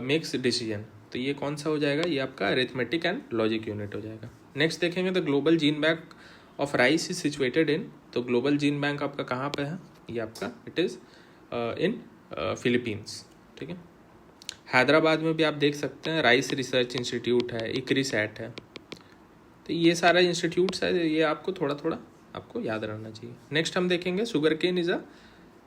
makes decision. तो ये कौन सा हो जाएगा? ये आपका अरिथमेटिक एंड लॉजिक यूनिट हो जाएगा। नेक्स्ट देखेंगे the global gene bank of rice is situated in. तो ग्लोबल जीन बैंक आपका कहाँ पे है? ये आपका इट इज़ इन फिलीपींस। ठीक है, हैदराबाद में भी आप देख सकते हैं राइस रिसर्च इंस्टीट्यूट है, ICRISAT है। तो ये सारा इंस्टीट्यूट्स है, ये आपको थोड़ा थोड़ा आपको याद रहना चाहिए। नेक्स्ट हम देखेंगे sugar cane is a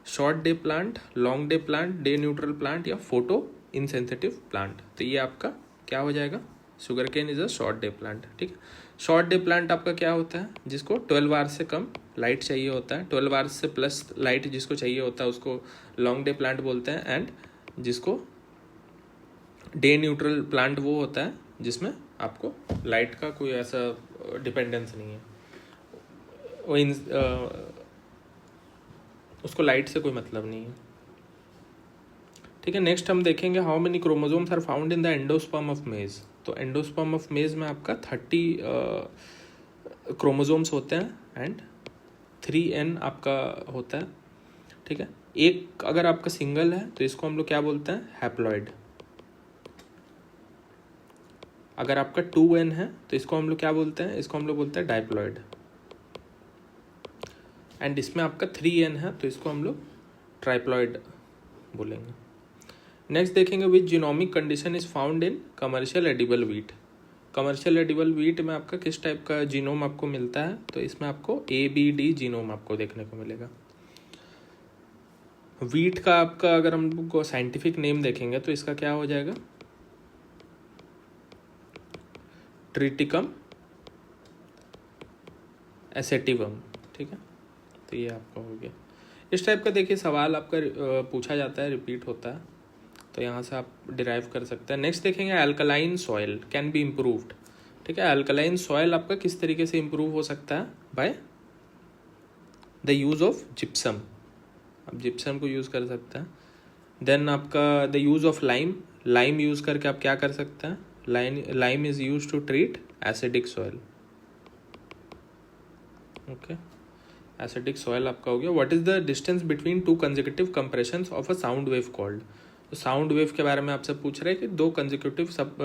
short day plant, long day plant, day neutral plant या फोटो इनसेंसिटिव प्लांट। तो ये आपका क्या हो जाएगा? Sugar cane is a short day plant. ठीक है, शॉर्ट डे प्लांट आपका क्या होता है? जिसको 12 आवर्स से कम लाइट चाहिए होता है, 12 आवर्स से प्लस लाइट जिसको चाहिए होता है उसको लॉन्ग डे प्लांट बोलते हैं। एंड जिसको डे न्यूट्रल प्लांट वो होता है जिसमें आपको लाइट का कोई ऐसा डिपेंडेंस नहीं है, उसको लाइट से कोई मतलब नहीं है। ठीक है, नेक्स्ट हम देखेंगे how many chromosomes are found in the endosperm of maize. तो एंडोस्पर्म ऑफ मेज में आपका 30 क्रोमोसोम्स होते हैं एंड 3N आपका होता है। ठीक है, एक अगर आपका सिंगल है तो इसको हम लोग क्या बोलते हैं? हैप्लॉइड। अगर आपका 2N है तो इसको हम लोग क्या बोलते हैं? इसको हम लोग बोलते हैं डाइप्लॉइड। एंड इसमें आपका 3N है तो इसको हम लोग ट्राइप्लॉइड बोलेंगे। नेक्स्ट देखेंगे which genomic condition is found in commercial edible wheat. Commercial edible wheat में आपका किस टाइप का जीनोम आपको मिलता है, तो इसमें आपको ABD जीनोम आपको देखने को मिलेगा। वीट का आपका अगर हम लोग को साइंटिफिक नेम देखेंगे तो इसका क्या हो जाएगा, ट्रिटिकम एसेटिवम, ठीक है। तो ये आपका हो गया। इस टाइप का देखिए सवाल आपका पूछा जाता है, रिपीट होता है, तो यहाँ से आप डिराइव कर सकते हैं। नेक्स्ट देखेंगे alkaline soil can be improved, ठीक है। अल्कलाइन सॉइल आपका किस तरीके से इम्प्रूव हो सकता है, by the use of gypsum, आप जिप्सम को यूज़ कर सकते हैं। देन आपका the use of lime, lime use करके आप क्या कर सकते हैं, lime is use to treat acidic soil, okay. Acidic soil आपका हो गया। What is the distance between two consecutive compressions of a sound wave called. तो साउंड वेव के बारे में आपसे पूछ रहे हैं कि दो कंसेक्यूटिव सब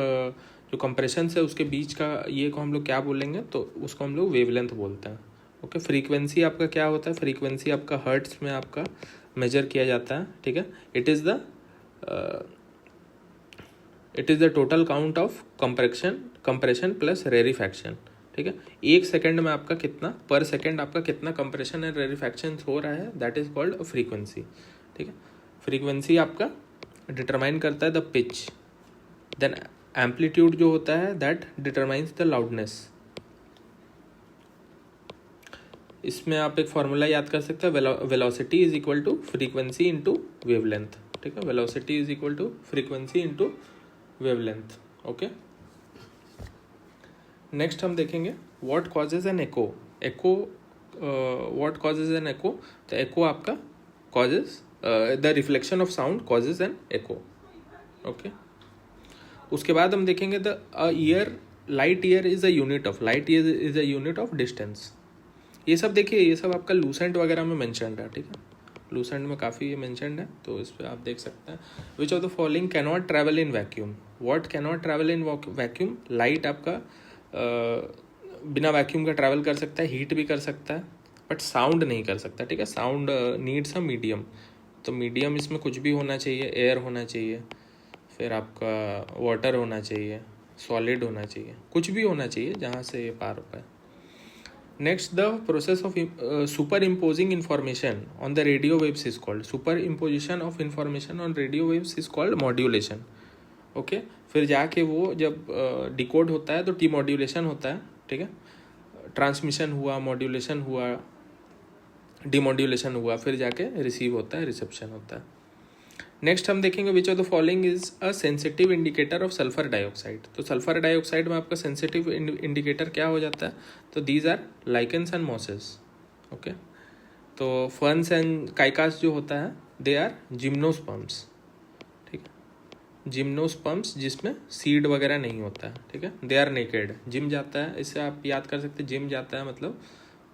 जो कंप्रेशन है उसके बीच का ये को हम लोग क्या बोलेंगे, तो उसको हम लोग वेवलेंथ बोलते हैं, ओके। फ्रीक्वेंसी आपका क्या होता है, फ्रीक्वेंसी आपका हर्ट्स में आपका मेजर किया जाता है, ठीक है। It is the total count of compression plus rarefaction, ठीक है। एक सेकंड में आपका कितना, पर सेकंड आपका कितना कंप्रेशन एंड रेरिफैक्शन हो रहा है, दैट इज कॉल्ड फ्रीक्वेंसी, ठीक है। फ्रीक्वेंसी आपका डिटरमाइन करता है द पिच, देन एम्पलीट्यूड जो होता है दैट डिटरमाइंस द लाउडनेस। इसमें आप एक फॉर्मूला याद कर सकते हैं, velocity is equal to frequency into wavelength, ठीक है। Velocity is equal to frequency into wavelength, okay. Next हम देखेंगे what causes an echo. What causes an echo, तो एको आपका causes the reflection of sound causes an echo, okay. उसके बाद हम देखेंगे the year, light year is a unit of, light year is a unit of distance. ये सब देखिए, ये सब आपका लूसेंट वगैरह में मेंशन्ड है, ठीक है। लूसेंट में काफ़ी ये मेंशन्ड है, तो इस पर आप देख सकते हैं। विच of the following can not travel in vacuum. What can not travel in vacuum, light आपका बिना वैक्यूम का ट्रैवल कर सकता है, हीट भी कर सकता है, बट साउंड नहीं कर सकता, ठीक है। साउंड नीड्स अ मीडियम, तो मीडियम इसमें कुछ भी होना चाहिए, एयर होना चाहिए, फिर आपका वाटर होना चाहिए, सॉलिड होना चाहिए, कुछ भी होना चाहिए जहाँ से ये पार हो पाए। Next the process of super imposing information on the radio waves is called, super imposition of information on radio waves is called modulation, okay. फिर जाके वो जब डिकोड होता है तो डीमॉड्यूलेशन होता है, ठीक है। ट्रांसमिशन हुआ, मॉड्यूलेशन हुआ, डीमॉड्यूलेशन हुआ, फिर जाके रिसीव होता है, रिसेप्शन होता है। नेक्स्ट हम देखेंगे which of the following is a sensitive indicator of sulphur dioxide. तो सल्फर डाइऑक्साइड में आपका सेंसिटिव इंडिकेटर क्या हो जाता है, तो these are lichens and mosses, okay. तो फर्न्स एंड काइकास जो होता है दे आर जिम्नोस्पर्म्स, ठीक है। जिम्नोस्पर्म्स जिसमें सीड वगैरह नहीं होता है, ठीक है। दे आर नेकेड, जिम जाता है, इससे आप याद कर सकते हैं, जिम जाता है मतलब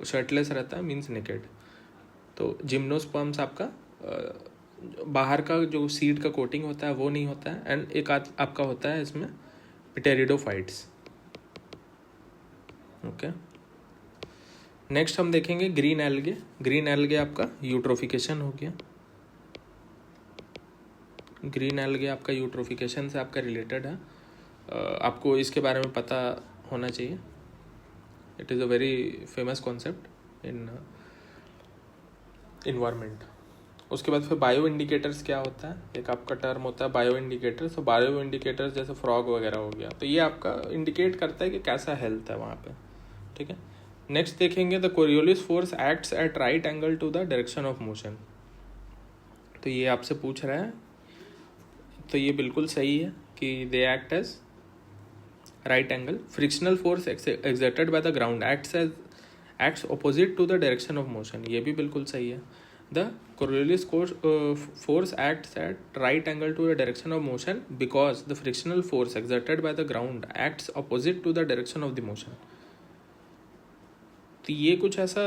शर्टलेस रहता है, मीन्स नेकेड। तो जिम्नोस्पर्म्स आपका बाहर का जो सीड का कोटिंग होता है वो नहीं होता है, एंड एक आपका होता है इसमें पिटेरिडोफाइट्स, ओके। नेक्स्ट हम देखेंगे ग्रीन एल्गे। ग्रीन एल्गे आपका यूट्रोफिकेशन हो गया, ग्रीन एल्गे आपका यूट्रोफिकेशन से आपका रिलेटेड है, आपको इसके बारे में पता होना चाहिए। It is a very famous concept in environment. उसके बाद फिर बायो इंडिकेटर्स क्या होता है, एक आपका टर्म होता है बायो इंडिकेटर्स। तो बायो इंडिकेटर्स जैसे फ्रॉग वगैरह हो गया, तो ये आपका इंडिकेट करता है कि कैसा हेल्थ है वहाँ पे, ठीक है। नेक्स्ट देखेंगे the Coriolis force acts at right angle to the direction of motion. तो ये आपसे पूछ रहा है, तो ये बिल्कुल सही है कि they act as right angle. Frictional force exerted by the ground acts opposite to the direction of motion, ये भी बिल्कुल सही है। The Coriolis force acts at right angle to the direction of motion because the frictional force exerted by the ground acts opposite to the direction of the motion. तो ये कुछ ऐसा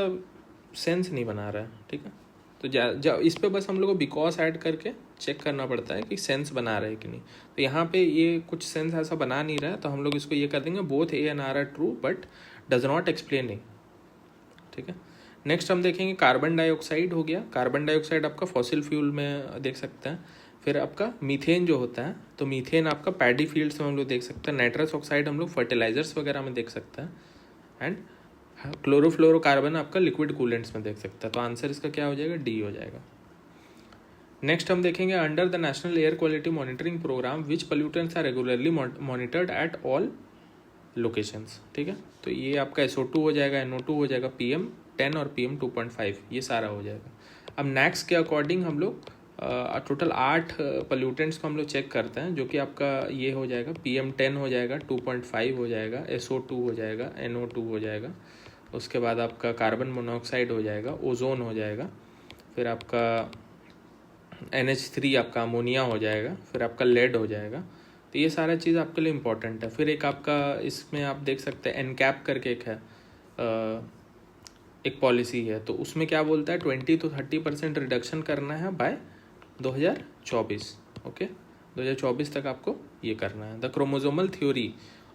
sense नहीं बना रहा है, ठीक है। तो इस पे बस हम लोग को बिकॉज ऐड करके चेक करना पड़ता है कि सेंस बना रहा है कि नहीं। तो यहाँ पे ये कुछ सेंस ऐसा बना नहीं रहा है, तो हम लोग इसको ये कर देंगे both A and R are true but does not explain A, ठीक है। नेक्स्ट हम देखेंगे कार्बन डाइऑक्साइड हो गया। कार्बन डाइऑक्साइड आपका फॉसिल फ्यूल में देख सकते हैं। फिर आपका मीथेन जो होता है, तो मीथेन आपका पैडी फील्ड्स में हम लोग देख सकते हैं। नाइट्रस ऑक्साइड हम लोग फर्टिलाइजर्स वगैरह में देख सकते हैं। एंड क्लोरोफ्लोरोकार्बन आपका लिक्विड कूलेंट्स में देख सकता है। तो आंसर इसका क्या हो जाएगा, डी हो जाएगा। नेक्स्ट हम देखेंगे under the national air quality monitoring programme which pollutants are regularly monitored at all locations. ठीक है, तो ये आपका SO2 हो जाएगा, NO2 हो जाएगा, PM10 और PM2.5 ये सारा हो जाएगा। अब नेक्स्ट के अकॉर्डिंग हम लोग टोटल 8 पोल्यूटेंट्स को हम लोग चेक करते हैं, जो कि आपका ये हो जाएगा, PM10 हो जाएगा, 2.5 हो जाएगा, SO2 हो जाएगा, NO2 हो जाएगा, उसके बाद आपका कार्बन मोनोऑक्साइड हो जाएगा, ओजोन हो जाएगा, फिर आपका NH3 आपका अमोनिया हो जाएगा, फिर आपका लेड हो जाएगा। तो ये सारा चीज़ आपके लिए इम्पोर्टेंट है। फिर एक आपका इसमें आप देख सकते हैं NCAP करके एक है, एक पॉलिसी है, तो उसमें क्या बोलता है 20 to 30% रिडक्शन करना है बाय 2024। ओके, 2024 तक आपको ये करना है। The chromosomal theory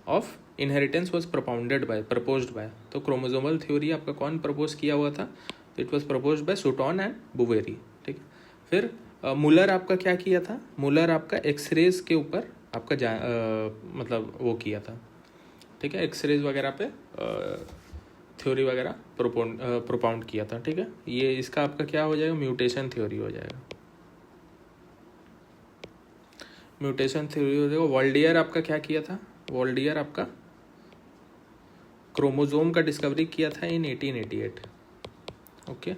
of inheritance was proposed by, तो क्रोमोजोमल थ्योरी आपका कौन प्रपोज किया हुआ था, तो it was proposed by Sutton and Boveri. ठीक है, फिर मुलर आपका क्या किया था, मुलर आपका एक्सरेज के ऊपर आपका मतलब वो किया था। ठीक है, एक्सरेज वगैरह पे थ्योरी वगैरह प्रोपाउंड किया था। ठीक है, ये इसका आपका क्या हो जाएगा, म्यूटेशन थ्योरी हो जाएगा। म्यूटेशन थ्योरी हो जाएगा। वॉल्डियर आपका क्या किया था, वॉल्डियर आपका क्रोमोजोम का डिस्कवरी किया था इन 1888। ओके,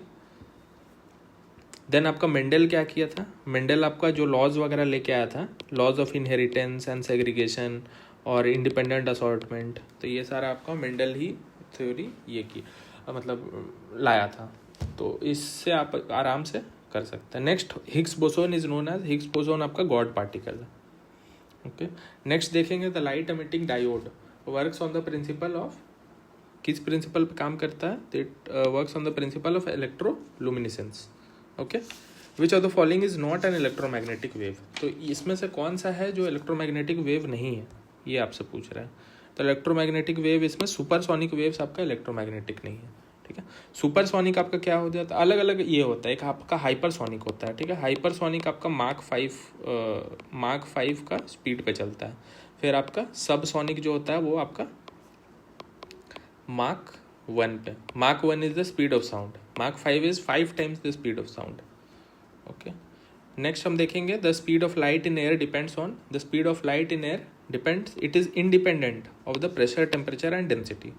देन आपका मेंडल क्या किया था, मेंडल आपका जो लॉज वगैरह लेके आया था, laws of inheritance and segregation और इंडिपेंडेंट असॉर्टमेंट, तो ये सारा आपका मेंडल ही थ्योरी ये की मतलब लाया था। तो इससे आप आराम से कर सकते हैं। Next Higgs boson is known as, Higgs boson आपका गॉड पार्टिकल है। ओके, नेक्स्ट देखेंगे the light emitting diode works on the principle of, किस प्रिंसिपल पे काम करता है, तो it works on the principle of electroluminescence. Okay, which of the following is not an electromagnetic wave, तो इसमें से कौन सा है जो इलेक्ट्रोमैग्नेटिक वेव नहीं है, ये आपसे पूछ रहा है। तो इलेक्ट्रोमैग्नेटिक वेव इसमें सुपरसोनिक वेव्स आपका इलेक्ट्रोमैग्नेटिक नहीं है। ठीक है, सुपरसोनिक आपका क्या हो जाता है, अलग अलग ये होता है। एक आपका हाइपरसोनिक होता है। ठीक है, हाइपरसोनिक आपका मार्क 5 का स्पीड पे चलता है। फिर आपका सबसोनिक जो होता है वो आपका मार्क 1 पे, mark 1 is the speed of sound, mark 5 is 5 times the speed of sound. Okay, next हम देखेंगे the speed of light in air depends on, the speed of light in air depends, it is independent of the pressure, temperature and density.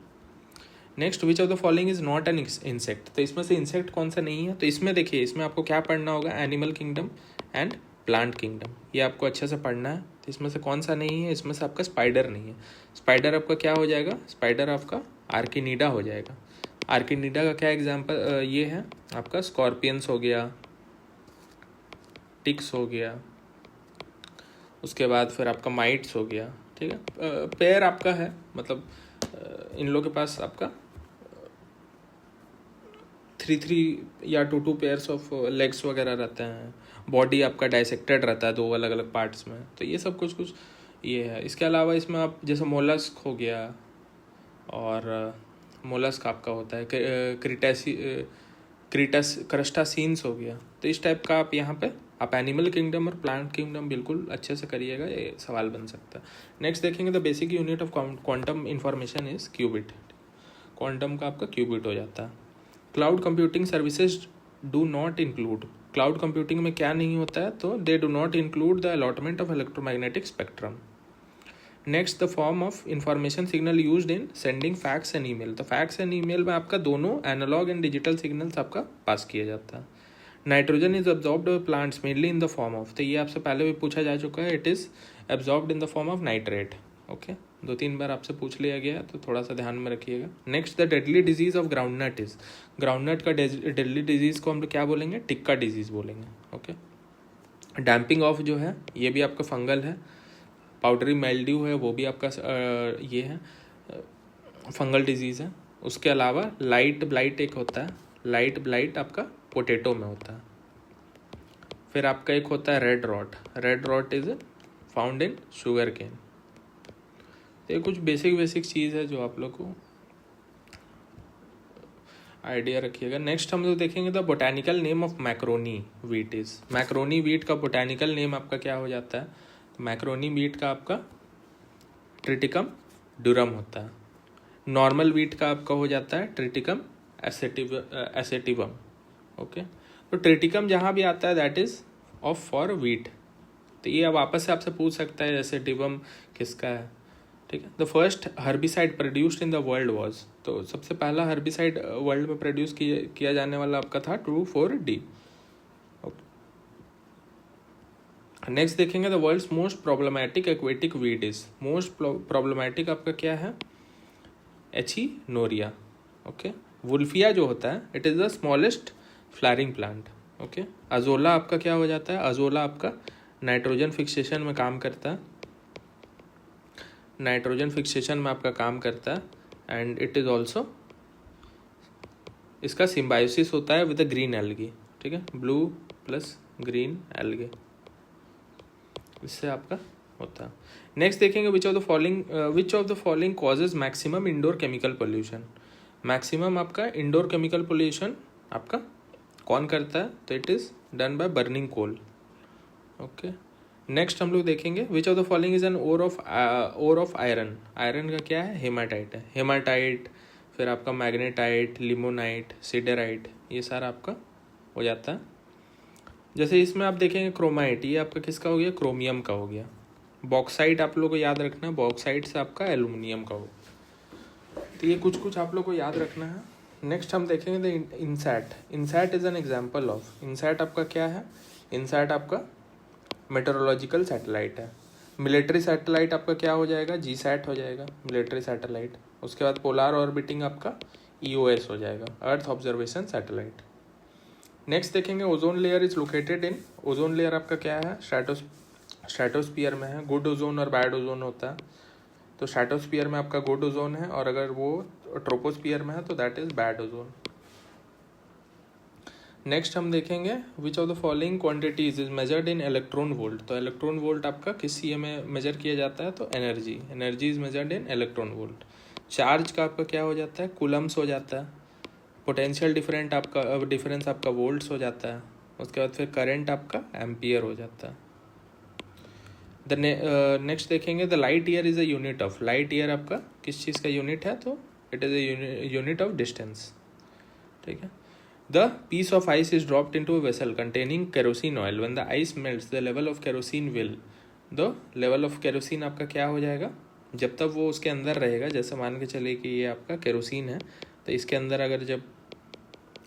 Next which of the following is not an insect, तो इसमें से insect कौन सा नहीं है, तो इसमें देखिए, इसमें आपको क्या पढ़ना होगा, animal kingdom and plant kingdom, ये आपको अच्छे से पढ़ना है। तो इसमें से कौन सा नहीं है, इसमें से आपका स्पाइडर नहीं है। स्पाइडर आपका क्या हो जाएगा, स्पाइडर आपका आर्किनीडा हो जाएगा। आर्किनीडा का क्या एग्जाम्पल ये है आपका, स्कॉर्पियंस हो गया, टिक्स हो गया, उसके बाद फिर आपका माइट्स हो गया। ठीक है, पैर आपका है, मतलब इन लोगों के पास आपका 3 या 2 पेयर्स ऑफ लेग्स वगैरह रहते हैं। बॉडी आपका डाइसेक्टेड रहता है 2 अलग अलग पार्ट्स में। तो ये सब कुछ ये है। इसके अलावा इसमें आप जैसे मोलस्क हो गया, और मोलस्क आपका होता है क्रस्टासीन्स हो गया। तो इस टाइप का आप यहाँ पे आप एनिमल किंगडम और प्लांट किंगडम बिल्कुल अच्छे से करिएगा, ये सवाल बन सकता है। नेक्स्ट देखेंगे the basic unit of quantum information is qubit. Quantum का आपका क्यूबिट हो जाता है। Cloud computing services do not include, cloud computing में क्या नहीं होता है, तो they do not include the allotment of electromagnetic spectrum. Next the form of information signal used in sending fax and email, तो फैक्स एंड ईमेल में आपका दोनों एनालॉग एंड डिजिटल सिग्नल्स आपका पास किया जाता है। Nitrogen is absorbed by plants mainly in the form of, तो ये आपसे पहले भी पूछा जा चुका है, it is absorbed in the form of nitrate. Okay, 2-3 बार आपसे पूछ लिया गया है, तो थोड़ा सा ध्यान में रखिएगा। Next the deadly disease of groundnut is, groundnut का डेडली डिजीज को हम लोग क्या बोलेंगे, टिक्का डिजीज बोलेंगे। ओके, डैम्पिंग ऑफ जो है ये भी आपका फंगल है। पाउडरी मेल्ड्यू है वो भी आपका ये है फंगल डिजीज़ है। उसके अलावा लाइट ब्लाइट एक होता है, लाइट ब्लाइट आपका पोटैटो में होता है। फिर आपका एक होता है red rot, red rot is found in sugar cane. ये कुछ बेसिक चीज़ है जो आप लोग को आइडिया रखिएगा। नेक्स्ट हम लोग देखेंगे the botanical name of macaroni wheat is. Macaroni wheat का बोटेनिकल नेम आपका क्या हो जाता है? मैक्रोनी वीट का आपका ट्रिटिकम ड्यूरम होता है। नॉर्मल वीट का आपका हो जाता है ट्रिटिकम एसेटिवम। ओके, तो ट्रिटिकम जहाँ भी आता है that is of for wheat. तो ये अब वापस से आपसे पूछ सकता है एसेटिवम किसका है, ठीक है। The first herbicide produced in the world was, तो सबसे पहला हर्बिसाइड वर्ल्ड में प्रोड्यूस किया जाने वाला आपका था 2,4-D। नेक्स्ट देखेंगे the world's most problematic aquatic weed is. Most problematic आपका क्या है? एचिनोरिया। ओके, वुल्फिया जो होता है it is the smallest flowering plant. Okay, Azolla आपका क्या हो जाता है? अजोला आपका नाइट्रोजन फिक्सेशन में काम करता है, नाइट्रोजन फिक्सेशन में आपका काम करता है एंड इट इज़ ऑल्सो, इसका सिम्बायोसिस होता है विद द ग्रीन एल्गी, ठीक है, ब्लू प्लस ग्रीन एल्गे, इससे आपका होता है। नेक्स्ट देखेंगे which of the following causes maximum indoor chemical pollution. मैक्सिमम आपका इंडोर केमिकल पोल्यूशन आपका कौन करता है? तो it is done by burning coal. Okay, next हम लोग देखेंगे which of the following is an ore of iron. Iron का क्या है? हेमाटाइट है। हेमाटाइट, फिर आपका मैग्नेटाइट, लिमोनाइट, सिडेराइट, ये सारा आपका हो जाता है। जैसे इसमें आप देखेंगे क्रोमाइट, ये आपका किसका हो गया? क्रोमियम का हो गया। बॉक्साइट आप लोगों को याद रखना है, बॉक्साइट से आपका एल्युमिनियम का हो। तो ये कुछ आप लोग को याद रखना है। नेक्स्ट हम देखेंगे the INSAT. INSAT is an example of, INSAT आपका क्या है? इनसैट आपका मेट्रोलॉजिकल सैटेलाइट है। मिलिट्री सैटेलाइट आपका क्या हो जाएगा? जीसैट हो जाएगा, मिलिट्री सैटेलाइट। उसके बाद पोलार ऑर्बिटिंग आपका EOS हो जाएगा, अर्थ ऑब्जर्वेशन सैटेलाइट। नेक्स्ट देखेंगे ozone layer is located in. Ozone layer आपका क्या है? स्ट्रेटोस्फियर में है। गुड ओजोन और बैड ओजोन होता है, तो स्ट्रेटोस्फियर में आपका गुड ओजोन है और अगर वो ट्रोपोस्फियर में है तो that is bad ozone. Next हम देखेंगे which of the following quantities is measured in electron volt. तो इलेक्ट्रॉन वोल्ट आपका किस CM में मेजर किया जाता है? तो energy is measured in electron volt. Charge का आपका क्या हो जाता है? कूलम्स हो जाता है। पोटेंशियल डिफरेंस आपका वोल्ट्स हो जाता है। उसके बाद फिर करंट आपका एम्पियर हो जाता है। नेक्स्ट देखेंगे the light year is a unit of. Light year आपका किस चीज़ का यूनिट है? तो it is a unit of distance, ठीक है। The piece of ice is dropped into a vessel containing kerosene oil. When the ice melts the level of kerosene will. The level of kerosene आपका क्या हो जाएगा? जब तक वो उसके अंदर रहेगा, जैसे मान के चले कि ये आपका केरोसिन है, तो इसके अंदर अगर जब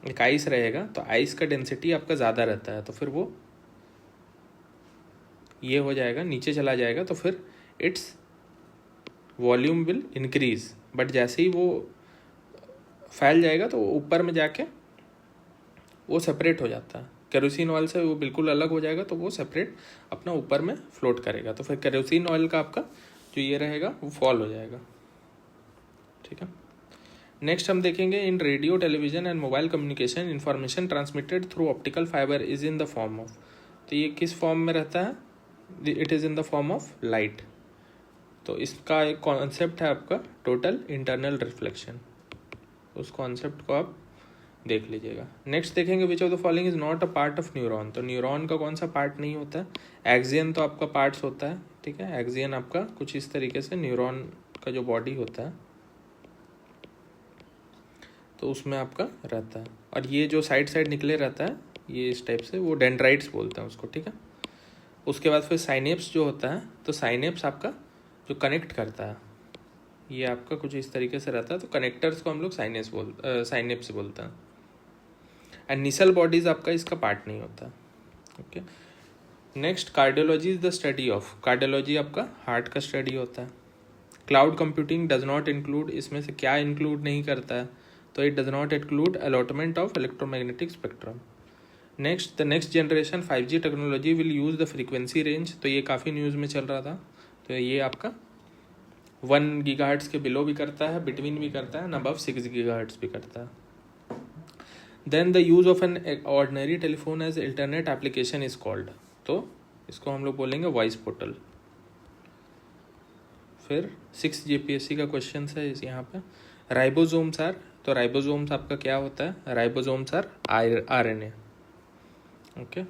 एक आइस रहेगा तो आइस का डेंसिटी आपका ज़्यादा रहता है, तो फिर वो ये हो जाएगा, नीचे चला जाएगा, तो फिर its volume will increase. But जैसे ही वो फैल जाएगा तो ऊपर में जाके वो सेपरेट हो जाता है। केरोसिन ऑयल से वो बिल्कुल अलग हो जाएगा, तो वो सेपरेट अपना ऊपर में फ्लोट करेगा। तो फिर केरोसिन ऑयल का आपका जो ये रहेगा वो फॉल हो जाएगा, ठीक है। नेक्स्ट हम देखेंगे इन radio, television and mobile communication information transmitted through optical fibre is in the form of. तो ये किस फॉर्म में रहता है? It is in the form of light. तो इसका एक कॉन्सेप्ट है आपका टोटल इंटरनल रिफ्लेक्शन, उस कॉन्सेप्ट को आप देख लीजिएगा। नेक्स्ट देखेंगे which of the following is not a part of neuron. तो न्यूरॉन का कौन सा पार्ट नहीं होता है? एक्सियन तो आपका पार्ट्स होता है, ठीक है। एक्सियन आपका कुछ इस तरीके से न्यूरॉन का जो बॉडी होता है तो उसमें आपका रहता है, और ये जो साइड निकले रहता है ये इस टाइप से, वो डेंड्राइट्स बोलते हैं उसको, ठीक है। उसके बाद फिर साइनेप्स जो होता है, तो साइनेप्स आपका जो कनेक्ट करता है ये आपका कुछ इस तरीके से रहता है, तो कनेक्टर्स को हम लोग साइनेप्स बोलते हैं। एंड निसल बॉडीज आपका इसका पार्ट नहीं होता, okay. Next cardiology is the study of. Cardiology आपका हार्ट का स्टडी होता है। Cloud computing does not include, इसमें से क्या इंक्लूड नहीं करता है? तो it does not include allotment of electromagnetic spectrum. Next the next generation 5G technology will use the frequency range. तो ये काफ़ी न्यूज़ में चल रहा था, तो ये आपका 1 GHz के बिलो भी करता है, बिटवीन भी करता है, एंड अबव 6 GHz भी करता है। Then the use of an ordinary telephone as internet application is called. तो इसको हम लोग बोलेंगे वॉइस पोर्टल। फिर 6 GPSC का क्वेश्चन है यहाँ पे। राइबोसोम्स आर, तो राइबोसोम्स आपका क्या होता है, राइबोसोम्स आर RNA। ओके,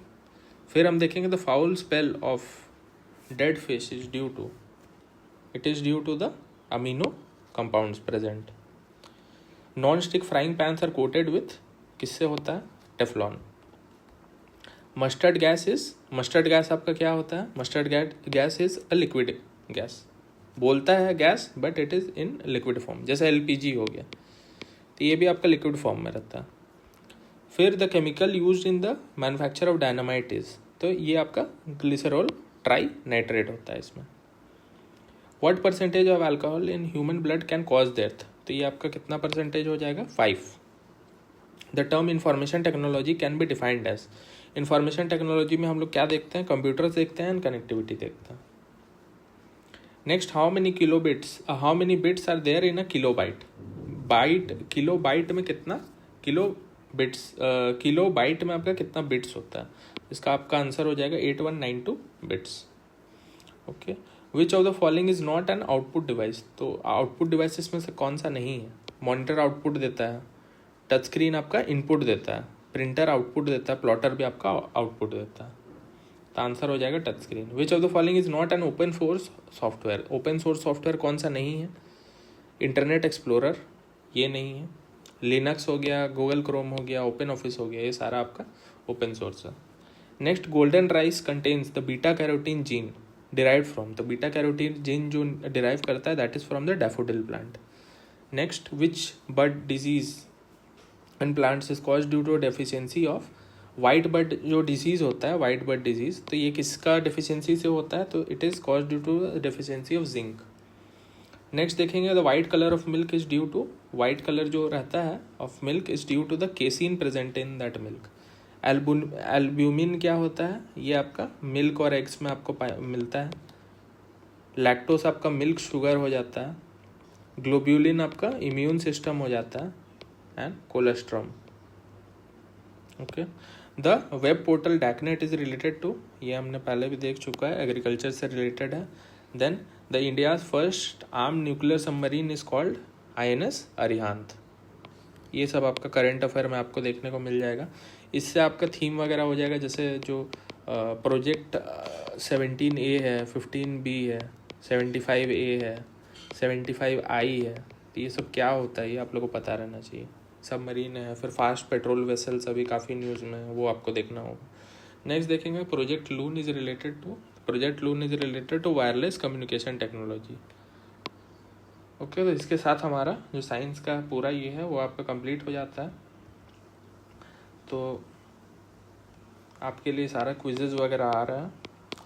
फिर हम देखेंगे the foul smell of dead fish is due to the amino compounds present. Non stick frying pans are coated with, किससे होता है, टेफ्लॉन। मस्टर्ड गैस आपका क्या होता है, mustard gas is a liquid gas, बोलता है gas but it is in liquid form, जैसे LPG हो गया, तो ये भी आपका लिक्विड फॉर्म में रहता है। फिर the chemical used in the manufacture of dynamite is, तो ये आपका ग्लिसरॉल ट्राई नाइट्रेट होता है इसमें। What percentage of alcohol in human blood can cause death, तो ये आपका कितना परसेंटेज हो जाएगा, 5। The term information technology can be defined as, information technology में हम लोग क्या देखते हैं, कंप्यूटर्स देखते हैं एंड कनेक्टिविटी देखते हैं। Next, how many bits are there in a kilobyte, kilobyte में कितना किलोबाइट में आपका कितना बिट्स होता है, इसका आपका आंसर हो जाएगा 8192 bits. Okay, which of the following is not an output device, तो आउटपुट डिवाइस में से कौन सा नहीं है, मॉनिटर आउटपुट देता है, टच स्क्रीन आपका इनपुट देता है, प्रिंटर आउटपुट देता है, प्लॉटर भी आपका आउटपुट देता है, तो आंसर हो जाएगा touch screen. Which of the following is not an open source software, open source software कौन सा नहीं है, इंटरनेट एक्सप्लोरर ये नहीं है, लिनक्स हो गया, गूगल क्रोम हो गया, ओपन ऑफिस हो गया, ये सारा आपका ओपन सोर्स है। Next, golden rice contains the beta carotene gene derive from, तो बीटा कैरोटीन जीन जो डिराइव करता है that is from the daffodil plant. Next, which bird disease in plants is cause due to deficiency of, white bird जो disease होता है, white bird disease, तो ये किसका डेफिशिएंसी से होता है, तो it is cause due to deficiency of zinc. Next देखेंगे the white colour of milk is due to, white colour जो रहता है of milk is due to the casein present in that milk. Albumin क्या होता है, ये आपका milk और एग्स में आपको मिलता है। लैक्टोस आपका मिल्क शुगर हो जाता है। ग्लोब्यूलिन आपका इम्यून सिस्टम हो जाता है and cholesterol. Okay, the web portal darknet is related to, ये हमने पहले भी देख चुका है, एग्रीकल्चर से रिलेटेड है। Then the India's first arm nuclear submarine is called INS Arihant. ये सब आपका करंट अफेयर में आपको देखने को मिल जाएगा। इससे आपका थीम वगैरह हो जाएगा, जैसे जो प्रोजेक्ट 17A है, 15B है, 75A है, 75I है, तो ये सब क्या होता है ये आप लोगों को पता रहना चाहिए। सबमरीन है, फिर फास्ट पेट्रोल वेसल्स अभी काफ़ी न्यूज़ में है, वो आपको देखना होगा। नेक्स्ट देखेंगे project Loon is related to wireless communication technology. Okay, तो इसके साथ हमारा जो साइंस का पूरा ये है वो आपका कंप्लीट हो जाता है। तो आपके लिए सारा क्विजेज वगैरह आ रहा है,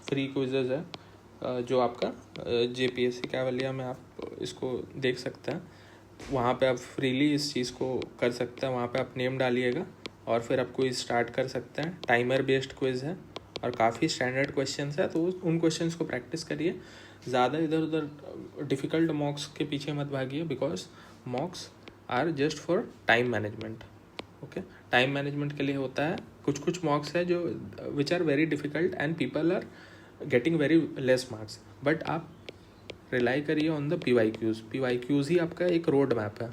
फ्री क्विजेज है जो आपका JPSC कैवलिया में आप इसको देख सकते हैं। वहाँ पे आप फ्रीली इस चीज़ को कर सकते हैं, वहाँ पे आप नेम डालिएगा और फिर आप क्विज स्टार्ट कर सकते हैं। टाइमर बेस्ड क्विज है और काफ़ी स्टैंडर्ड क्वेश्चंस है, तो उन क्वेश्चंस को प्रैक्टिस करिए। ज़्यादा इधर उधर डिफ़िकल्ट मॉक्स के पीछे मत भागिए, because mocks are just for time management. Okay, time management के लिए होता है। कुछ मॉक्स है जो which are very difficult and people are getting very less marks, but आप रिलाई करिए ऑन द PYQs ही आपका एक रोड मैप है।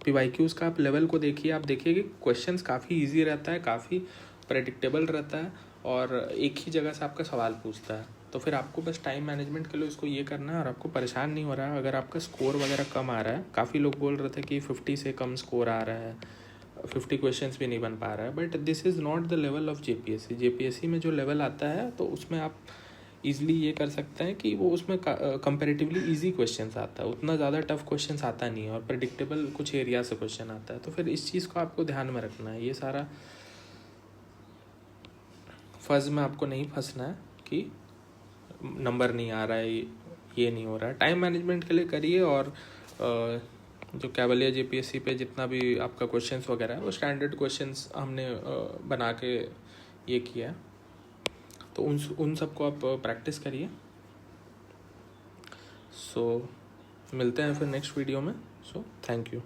PYQs का आप लेवल को देखिए, आप देखिए कि क्वेश्चंस काफ़ी इजी रहता है, काफ़ी प्रेडिक्टेबल रहता है और एक ही जगह से आपका सवाल पूछता है। तो फिर आपको बस टाइम मैनेजमेंट के लिए उसको ये करना है और आपको परेशान नहीं हो रहा है। अगर आपका स्कोर वगैरह कम आ रहा है, काफ़ी लोग बोल रहे थे कि 50 से कम स्कोर आ रहा है, 50 क्वेश्चंस भी नहीं बन पा रहा है, but this is not the level of JPSC में जो लेवल आता है तो उसमें आप ईज़िली ये कर सकते हैं कि वो उसमें कंपैरेटिवली इजी क्वेश्चंस आता है, उतना ज़्यादा टफ क्वेश्चंस आता नहीं है और प्रेडिक्टेबल कुछ एरिया से क्वेश्चन आता है। तो फिर इस चीज़ को आपको ध्यान में रखना है, ये सारा फर्ज में आपको नहीं फंसना है कि नंबर नहीं आ रहा है, ये नहीं हो रहा है। टाइम मैनेजमेंट के लिए करिए और जो कैवलिया JPSC पे जितना भी आपका क्वेश्चंस वगैरह है वो स्टैंडर्ड क्वेश्चंस हमने बना के ये किया है, तो उन सबको आप प्रैक्टिस करिए। सो मिलते हैं फिर नेक्स्ट वीडियो में। So thank you.